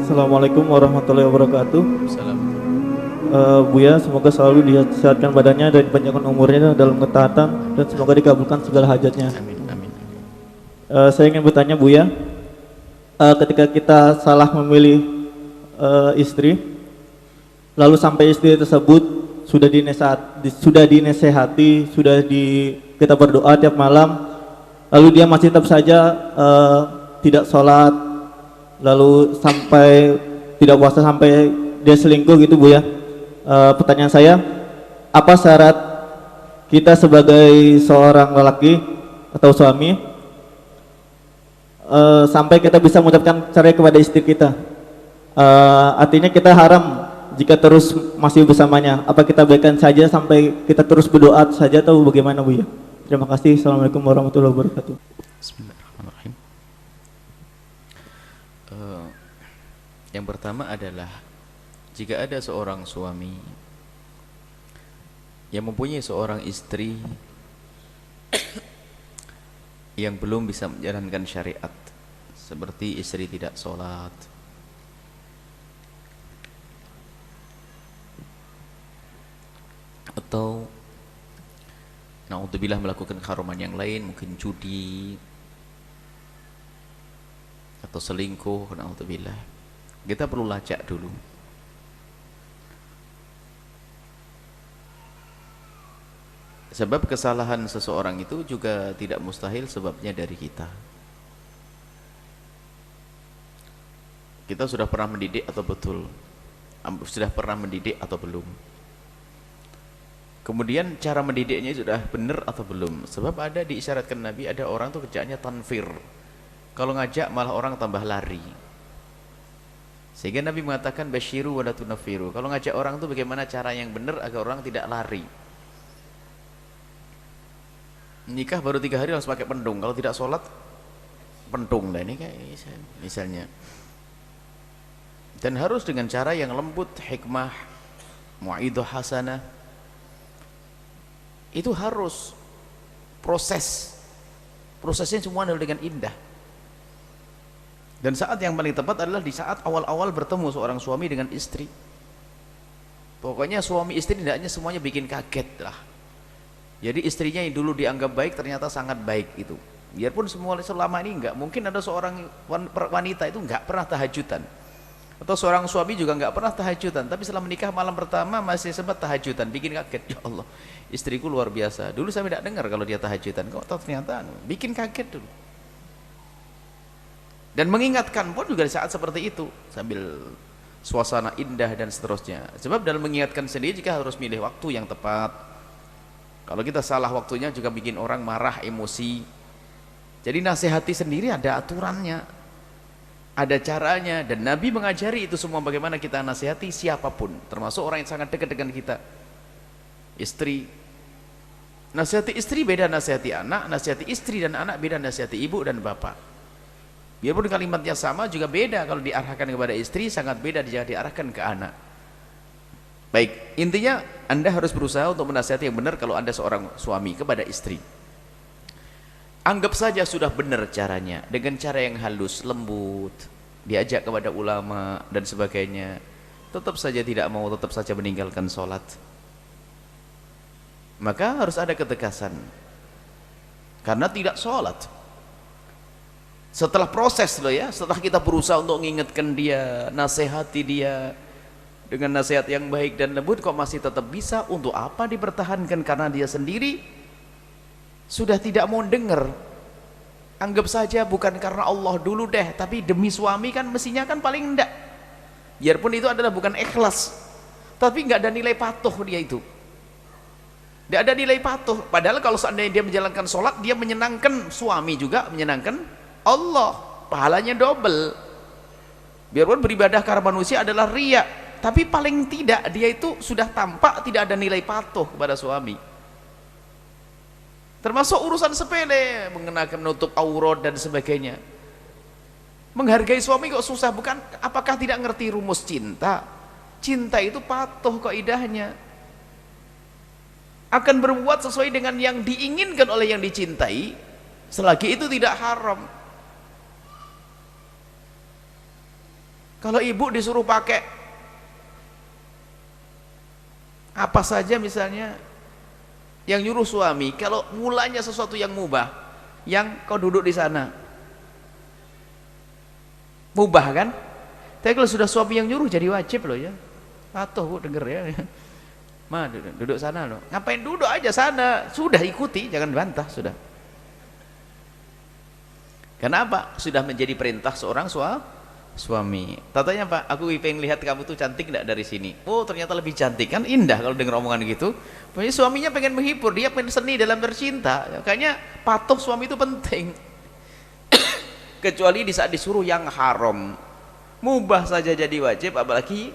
Assalamualaikum warahmatullahi wabarakatuh. Salam. Buya, semoga selalu disehatkan badannya dan dipanjangkan umurnya dalam ketaatan dan semoga dikabulkan segala hajatnya. Amin, amin. Saya ingin bertanya Buya, ketika kita salah memilih istri, lalu sampai istri tersebut sudah dinasehati, kita berdoa tiap malam, lalu dia masih tetap saja tidak sholat, lalu sampai tidak puasa sampai dia selingkuh gitu Bu ya. Pertanyaan saya, apa syarat kita sebagai seorang lelaki atau suami sampai kita bisa mengucapkan cerai kepada istri kita? Artinya kita haram jika terus masih bersamanya. Apa kita biarkan saja sampai kita terus berdoa saja atau bagaimana Bu ya? Terima kasih. Assalamualaikum warahmatullahi wabarakatuh. Bismillahirrahmanirrahim. Yang pertama adalah jika ada seorang suami yang mempunyai seorang istri yang belum bisa menjalankan syariat, seperti istri tidak sholat, atau naudzubillah melakukan keharuman yang lain, mungkin judi atau selingkuh, naudzubillah, kita perlu lacak dulu. Sebab kesalahan seseorang itu juga tidak mustahil sebabnya dari kita. Kita sudah pernah mendidik atau betul? Sudah pernah mendidik atau belum? Kemudian cara mendidiknya sudah benar atau belum? Sebab ada diisyaratkan Nabi, ada orang tuh kerjaannya tanfir. Kalau ngajak malah orang tambah lari. Sehingga Nabi mengatakan basyiru wa la tunaffiru. Kalau ngajak orang tuh bagaimana cara yang benar agar orang tidak lari. Nikah baru 3 hari langsung pakai pendung. Kalau tidak sholat, pendung lah ini kayak misalnya. Dan harus dengan cara yang lembut, hikmah, mu'idhah hasanah. Itu harus prosesnya semua adalah dengan indah. Dan saat yang paling tepat adalah di saat awal-awal bertemu seorang suami dengan istri. Pokoknya suami istri hendaknya semuanya bikin kaget lah. Jadi istrinya yang dulu dianggap baik ternyata sangat baik itu. Biarpun selama ini enggak, mungkin ada seorang wanita itu enggak pernah tahajudan, atau seorang suami juga enggak pernah tahajudan, tapi setelah menikah malam pertama masih sempat tahajudan, bikin kaget. Ya Allah, istriku luar biasa. Dulu saya tidak dengar kalau dia tahajudan, kok ternyata bikin kaget dulu. Dan mengingatkan pun juga di saat seperti itu, sambil suasana indah dan seterusnya. Sebab dalam mengingatkan sendiri jika harus milih waktu yang tepat. Kalau kita salah waktunya juga bikin orang marah, emosi. Jadi nasihati sendiri ada aturannya, ada caranya, dan Nabi mengajari itu semua bagaimana kita nasihati siapapun, termasuk orang yang sangat dekat dengan kita. Istri, nasihati istri beda nasihati anak, nasihati istri dan anak beda nasihati ibu dan bapak. Biarpun kalimatnya sama juga beda, kalau diarahkan kepada istri sangat beda jika diarahkan ke anak. Baik, intinya Anda harus berusaha untuk menasihati yang benar kalau Anda seorang suami kepada istri. Anggap saja sudah benar caranya, dengan cara yang halus, lembut, diajak kepada ulama dan sebagainya. Tetap saja tidak mau, tetap saja meninggalkan sholat. Maka harus ada ketegasan. Karena tidak sholat. Setelah proses loh ya, setelah kita berusaha untuk mengingatkan dia, nasihati dia dengan nasihat yang baik dan lembut, kok masih tetap bisa, untuk apa dipertahankan? Karena dia sendiri sudah tidak mau dengar. Anggap saja bukan karena Allah dulu deh, tapi demi suami kan mestinya kan paling enggak. Biarpun itu adalah bukan ikhlas, tapi enggak ada nilai patuh dia itu. Tidak ada nilai patuh. Padahal kalau seandainya dia menjalankan sholat, dia menyenangkan suami juga, menyenangkan Allah. Pahalanya double. Biarpun beribadah karena manusia adalah riya, tapi paling tidak dia itu sudah tampak tidak ada nilai patuh kepada suami. Termasuk urusan sepele, mengenakan menutup aurat dan sebagainya. Menghargai suami kok susah, bukan? Apakah tidak ngerti rumus cinta? Cinta itu patuh kaidahnya. Akan berbuat sesuai dengan yang diinginkan oleh yang dicintai, selagi itu tidak haram. Kalau ibu disuruh pakai apa saja misalnya, yang nyuruh suami, kalau mulanya sesuatu yang mubah, yang kau duduk di sana, mubah kan? Tapi kalau sudah suami yang nyuruh jadi wajib loh ya. Patuh bu, denger ya. Ma, duduk sana loh. Ngapain duduk aja sana? Sudah ikuti, jangan bantah sudah. Kenapa? Sudah menjadi perintah seorang suami. Tatanya Pak, aku pengen lihat kamu tuh cantik enggak dari sini. Oh ternyata lebih cantik, kan indah kalau dengar omongan gitu. Pokoknya suaminya pengen menghibur, dia pengen seni dalam bercinta. Makanya patuh suami itu penting. Kecuali di saat disuruh yang haram, mubah saja jadi wajib, apalagi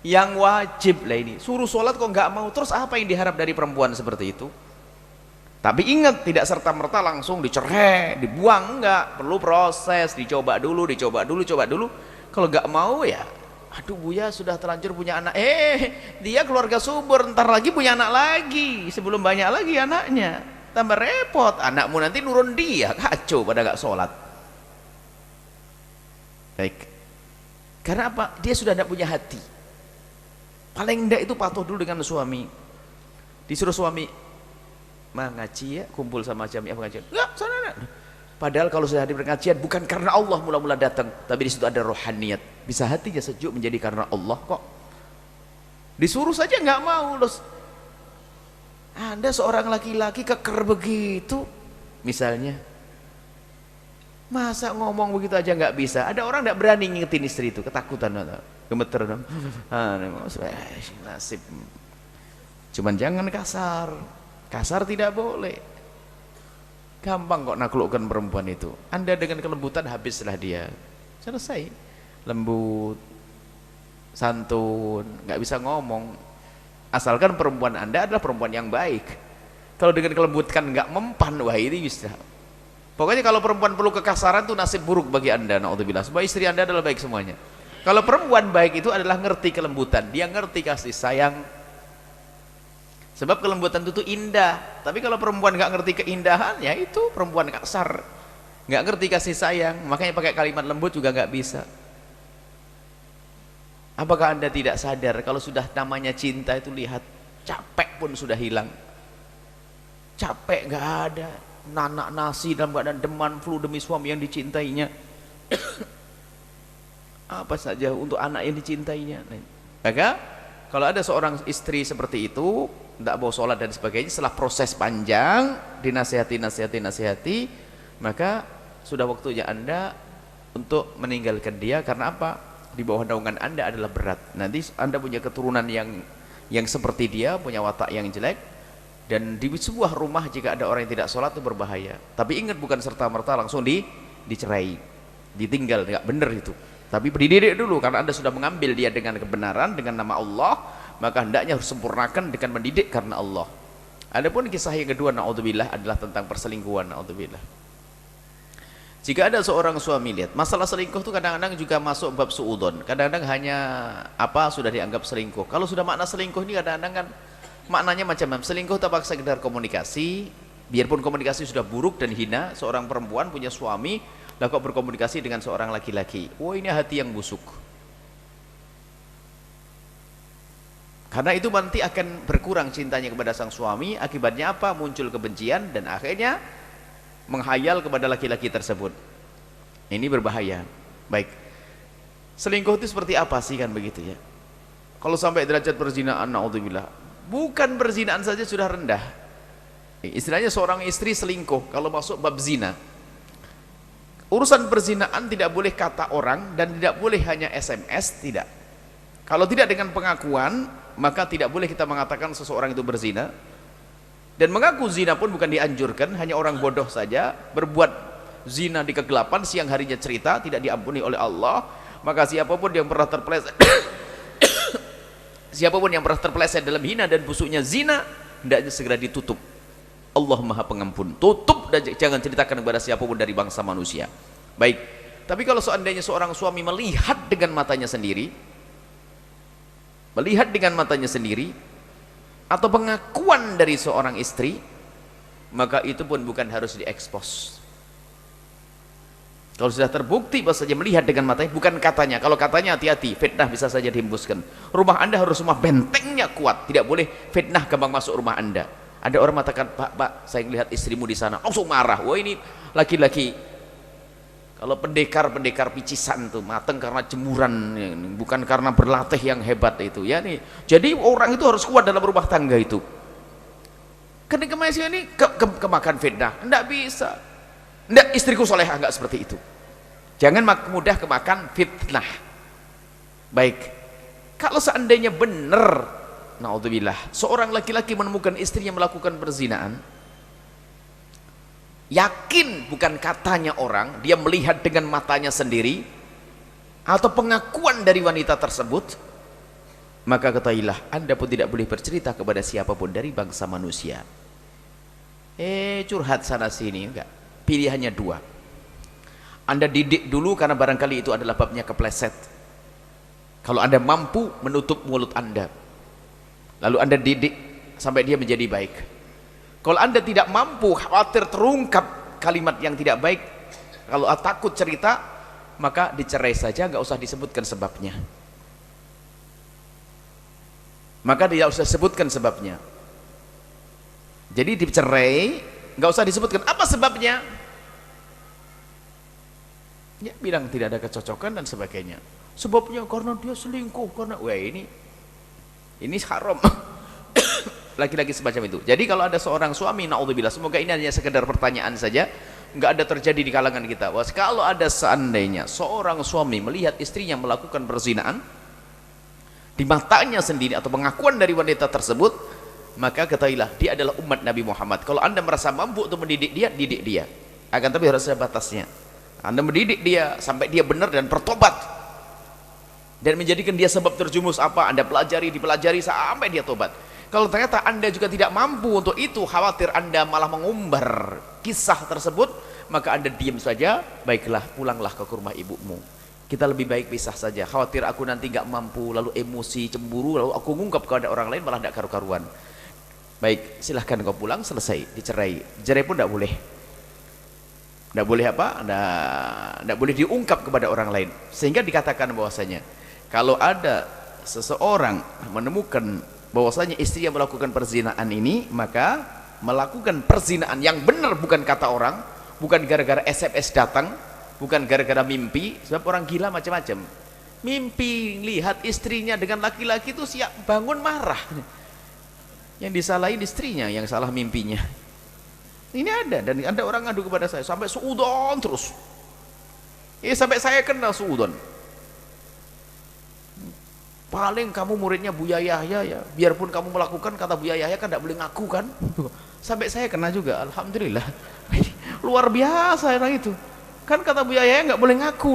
yang wajib lah ini. Suruh sholat kok nggak mau, terus apa yang diharap dari perempuan seperti itu? Tapi ingat, tidak serta-merta langsung dicerai, dibuang, enggak, perlu proses, dicoba dulu. Kalau nggak mau ya, aduh Buya sudah terlanjur punya anak, dia keluarga subur, ntar lagi punya anak lagi, sebelum banyak lagi anaknya, tambah repot, anakmu nanti nurun dia, kacau pada nggak sholat. Baik, karena apa? Dia sudah tidak punya hati. Paling enggak itu patuh dulu dengan suami. Disuruh suami, mah ngaji ya, kumpul sama jamiah pengajian. Enggak, sana. Padahal kalau sudah hadir pengajian bukan karena Allah mula-mula datang, tapi di situ ada rohaniyat. Bisa hatinya sejuk menjadi karena Allah kok. Disuruh saja nggak mau. Loh. Anda seorang laki-laki keker begitu, misalnya. Masa ngomong begitu aja nggak bisa? Ada orang nggak berani ngingetin istri itu, ketakutan, gemeter. Nasib. Cuman jangan kasar. Kasar tidak boleh. Gampang kok naklukkan perempuan itu. Anda dengan kelembutan habislah dia. Selesai. Lembut, santun, nggak bisa ngomong. Asalkan perempuan Anda adalah perempuan yang baik. Kalau dengan kelembutan nggak mempan, wah ini bisa. Pokoknya kalau perempuan perlu kekasaran itu nasib buruk bagi Anda. Naudzubillah. Sebab istri Anda adalah baik semuanya. Kalau perempuan baik itu adalah ngerti kelembutan, dia ngerti kasih sayang. Sebab kelembutan itu indah. Tapi kalau perempuan nggak ngerti keindahan, ya itu perempuan kasar, nggak ngerti kasih sayang. Makanya pakai kalimat lembut juga nggak bisa. Apakah Anda tidak sadar kalau sudah namanya cinta itu, lihat, capek pun sudah hilang. Capek nggak ada, nanak nasi dalam keadaan demam flu demi suami yang dicintainya. Apa saja untuk anak yang dicintainya. Maka kalau ada seorang istri seperti itu, tidak mau sholat dan sebagainya, setelah proses panjang dinasihati, maka sudah waktunya Anda untuk meninggalkan dia. Karena apa? Di bawah naungan Anda adalah berat. Nanti Anda punya keturunan yang seperti dia, punya watak yang jelek. Dan di sebuah rumah jika ada orang yang tidak sholat itu berbahaya. Tapi ingat, bukan serta-merta langsung dicerai, ditinggal, nggak benar itu. Tapi dididik dulu, karena Anda sudah mengambil dia dengan kebenaran, dengan nama Allah, maka hendaknya harus sempurnakan dengan mendidik karena Allah. Adapun kisah yang kedua, naudzubillah, adalah tentang perselingkuhan, naudzubillah. Jika ada seorang suami, lihat, masalah selingkuh itu kadang-kadang juga masuk bab suudon. Kadang-kadang hanya apa sudah dianggap selingkuh. Kalau sudah makna selingkuh ini kadang-kadang kan maknanya macam-macam. Selingkuh tanpa sekedar komunikasi, biarpun komunikasi sudah buruk dan hina. Seorang perempuan punya suami, lah kok berkomunikasi dengan seorang laki-laki. Oh, ini hati yang busuk. Karena itu nanti akan berkurang cintanya kepada sang suami. Akibatnya apa? Muncul kebencian dan akhirnya menghayal kepada laki-laki tersebut. Ini berbahaya. Baik, selingkuh itu seperti apa sih, kan begitu ya? Kalau sampai derajat perzinaan, naudzubillah, bukan perzinaan saja sudah rendah. Istilahnya seorang istri selingkuh kalau masuk bab zina. Urusan perzinaan tidak boleh kata orang dan tidak boleh hanya SMS, tidak. Kalau tidak dengan pengakuan, maka tidak boleh kita mengatakan seseorang itu berzina. Dan mengaku zina pun bukan dianjurkan, hanya orang bodoh saja berbuat zina di kegelapan, siang harinya cerita, tidak diampuni oleh Allah. Maka siapapun yang pernah terpeleset siapapun yang pernah terpeleset dalam hina dan busuknya zina, hendaknya segera ditutup. Allah Maha Pengampun. Tutup dan jangan ceritakan kepada siapapun dari bangsa manusia. Baik, tapi kalau seandainya seorang suami melihat dengan matanya sendiri, atau pengakuan dari seorang istri, maka itu pun bukan harus diekspos. Kalau sudah terbukti bahwasanya melihat dengan matanya, bukan katanya. Kalau katanya hati-hati, fitnah bisa saja dihembuskan. Rumah Anda harus rumah bentengnya kuat, tidak boleh fitnah gampang masuk rumah Anda. Ada orang mengatakan, Pak, saya melihat istrimu di sana, langsung marah. Wah, ini laki-laki. Kalau pendekar picisan tuh mateng karena jemuran, bukan karena berlatih yang hebat itu. Ya nih. Jadi orang itu harus kuat dalam rumah tangga itu. Karena kemasin ini kemakan fitnah, enggak bisa. Enggak, istriku solehah, enggak seperti itu. Jangan mudah kemakan fitnah. Baik, kalau seandainya benar, naudzubillah, seorang laki-laki menemukan istrinya melakukan perzinaan, yakin bukan katanya orang, dia melihat dengan matanya sendiri atau pengakuan dari wanita tersebut, maka ketahuilah Anda pun tidak boleh bercerita kepada siapapun dari bangsa manusia. Curhat sana sini, enggak. Pilihannya dua. Anda didik dulu karena barangkali itu adalah babnya kepleset. Kalau Anda mampu menutup mulut Anda, lalu Anda didik sampai dia menjadi baik. Kalau Anda tidak mampu, khawatir terungkap kalimat yang tidak baik, kalau takut cerita, maka dicerai saja, nggak usah disebutkan sebabnya. Maka tidak usah sebutkan sebabnya. Jadi dicerai, nggak usah disebutkan apa sebabnya. Ya, bilang tidak ada kecocokan dan sebagainya. Sebabnya karena dia selingkuh, karena wah ini haram. Laki-laki semacam itu. Jadi kalau ada seorang suami, naudzubillah, semoga ini hanya sekedar pertanyaan saja, nggak ada terjadi di kalangan kita. Was, kalau ada seandainya seorang suami melihat istrinya melakukan perzinaan di matanya sendiri atau pengakuan dari wanita tersebut, maka ketahuilah dia adalah umat Nabi Muhammad. Kalau Anda merasa mampu untuk mendidik dia, didik dia. Akan tapi harus ada batasnya. Anda mendidik dia sampai dia benar dan bertobat, dan menjadikan dia sebab terjumus apa, Anda dipelajari sampai dia tobat. Kalau ternyata Anda juga tidak mampu untuk itu, khawatir Anda malah mengumbar kisah tersebut, maka Anda diam saja. Baiklah, pulanglah ke rumah ibumu, kita lebih baik pisah saja. Khawatir aku nanti nggak mampu, lalu emosi, cemburu, lalu aku ngungkap kepada orang lain, malah tidak karu-karuan. Baik, silahkan kau pulang, selesai, dicerai. Cerai pun tidak boleh. Tidak boleh apa? Tidak boleh diungkap kepada orang lain. Sehingga dikatakan bahwasanya kalau ada seseorang menemukan bahwasanya istri yang melakukan perzinaan ini, maka melakukan perzinaan yang benar, bukan kata orang, bukan gara-gara SMS datang, bukan gara-gara mimpi. Sebab orang gila macam-macam. Mimpi lihat istrinya dengan laki-laki itu siap bangun marah. Yang disalahin istrinya, yang salah mimpinya. Ini ada, dan ada orang ngadu kepada saya sampai suudon terus. Sampai saya kenal suudon. Paling kamu muridnya Buya Yahya ya, biarpun kamu melakukan, kata Buya Yahya kan tidak boleh ngaku kan. Sampai saya kena juga, alhamdulillah. Luar biasa orang itu. Kan kata Buya Yahya nggak boleh ngaku.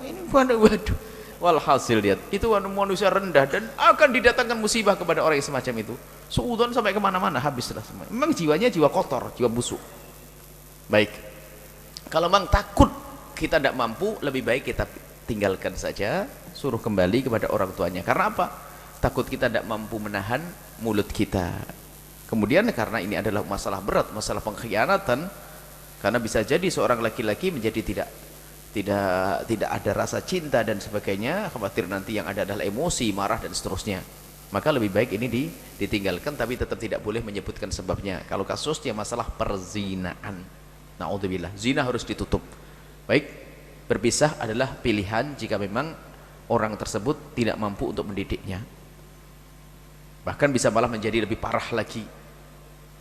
Ini waduh. Walhasil lihat, itu manusia rendah dan akan didatangkan musibah kepada orang yang semacam itu. Suudon sampai kemana-mana, habislah semua. Memang jiwanya jiwa kotor, jiwa busuk. Baik, kalau memang takut kita tidak mampu, lebih baik kita tinggalkan saja, suruh kembali kepada orang tuanya. Karena apa? Takut kita tidak mampu menahan mulut kita. Kemudian karena ini adalah masalah berat, masalah pengkhianatan, karena bisa jadi seorang laki-laki menjadi tidak ada rasa cinta dan sebagainya, khawatir nanti yang ada adalah emosi, marah dan seterusnya. Maka lebih baik ini ditinggalkan, tapi tetap tidak boleh menyebutkan sebabnya. Kalau kasusnya masalah perzinaan, naudzubillah, zina harus ditutup. Baik, berpisah adalah pilihan jika memang orang tersebut tidak mampu untuk mendidiknya. Bahkan bisa malah menjadi lebih parah lagi.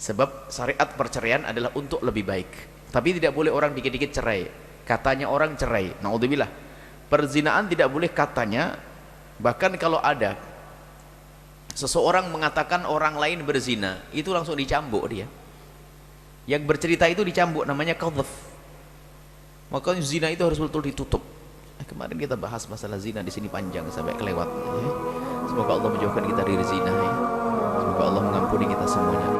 Sebab syariat perceraian adalah untuk lebih baik. Tapi tidak boleh orang dikit-dikit cerai. Katanya orang cerai, naudzubillah. Perzinaan tidak boleh katanya. Bahkan kalau ada seseorang mengatakan orang lain berzina, itu langsung dicambuk dia. Yang bercerita itu dicambuk, namanya qadhaf. Maka zina itu harus betul ditutup. Kemarin kita bahas masalah zina di sini panjang sampai kelewat. Ya. Semoga Allah menjauhkan kita dari zina. Ya. Semoga Allah mengampuni kita semuanya.